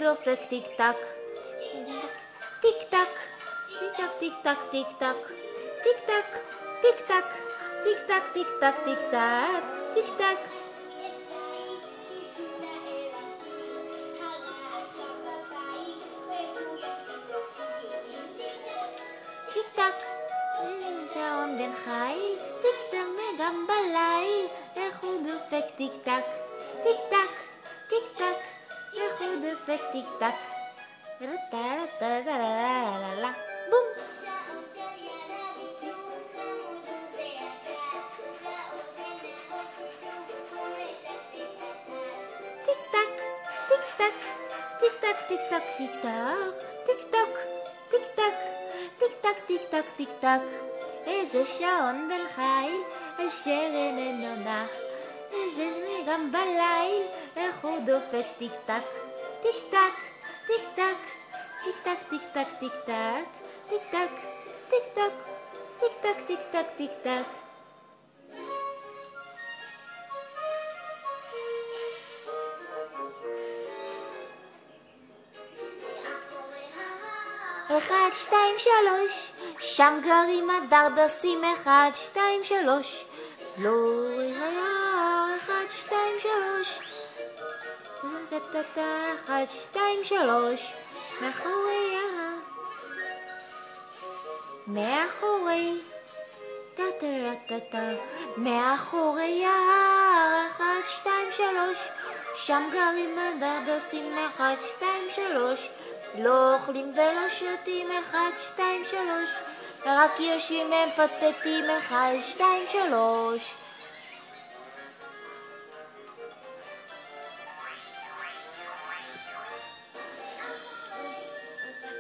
דופק טיק טק, טיק טק, טיק טק, טיק טק, טיק טק, טיק טק, טיק טק, טיק טק, טיק טק, טיק טק. טיק טק, שעון בן חיל, טיק דמה גם בליל, איך הוא דופק טיק טק, טיק טק, טיק טק, איך הוא דופק טיק טק, בום. טיק טק, טיק טק, טיק טק, טיק טק, טיק טק, טיק טק, טיק טק, טיק טק, טיק טק, טיק טק. איזה שעון בן חיל אשר איננו נח, איזה גם בליל איך הוא דופק טיק טק, טיק טק, טיק טק, טיק טק, טיק טק, טיק טק, טיק טק, טיק טק, טיק טק, טיק טק, טיק טק. אחד, שתיים, שלוש, שם גרים הדרדסים, אחד, שתיים, שלוש, לא היה, אחד, שתיים, שלוש, אחד, שתיים, שלוש, מאחורי מאחורי, מאחורי ההר, אחד, שתיים, שלוש, שם גרים הדרדסים, אחד, שתיים, שלוש, לא אוכלים ולא שותים, אחד, שתיים, שלוש, רק יושבים ומפטפטים, אחד, שתיים, שלוש.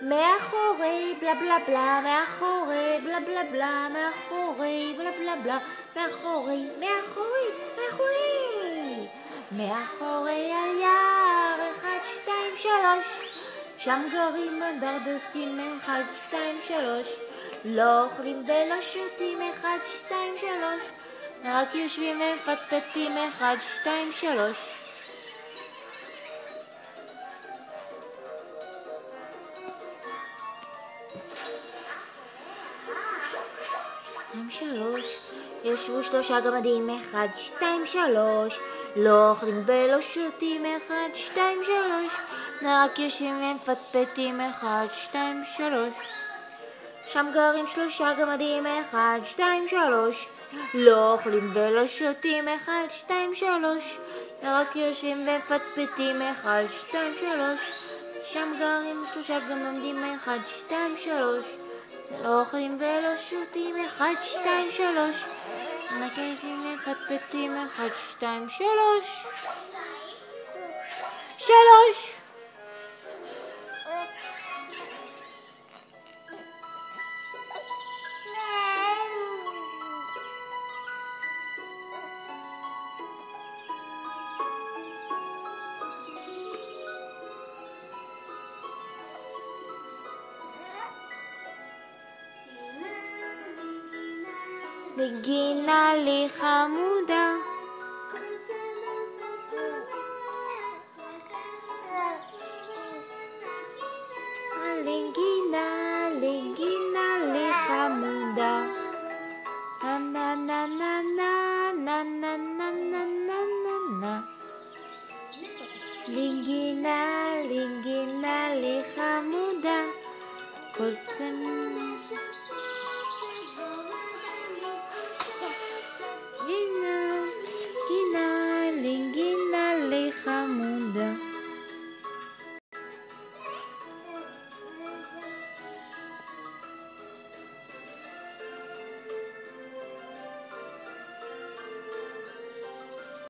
מאחורי בלה בלה בלה, מאחורי בלה בלה בלה, מאחורי בלה בלה בלה, מאחורי, מאחורי, מאחורי, מאחורי היער, אחד, שתיים, שלוש, שם גרים הדרדסים, אחד, שתיים, שלוש, לא אוכלים ולא שותים, אחד, שתיים, שלוש, רק יושבים ומפטפטים, אחד, שתיים, שלוש. שלוש, ישבו שלושה גמדים, אחד, שתיים, שלוש, לא אוכלים ולא שותים, אחד, שתיים, שלוש, רק יושבים ומפטפטים, אחד, שתיים, שלוש. שם גרים שלושה גמדים, אחד, שתיים, שלוש, לא אוכלים ולא שותים, אחד, שתיים, שלוש, רק יושבים ומפטפטים, אחד, שתיים, שלוש. שם גרים שלושה גמדים, אחד, שתיים, שלוש, לא אוכלים ולא שותים, אחד, שתיים, שלוש, רק יושבים ומפטפטים, אחד, שתיים, שלוש, שלוש. נגינה לי חמודה, לנגינה, לנגינה לי חמודה, נה נה נה נה נה נה נה נה נה נה נה, לנגינה, לנגינה לי חמודה, כל צמוד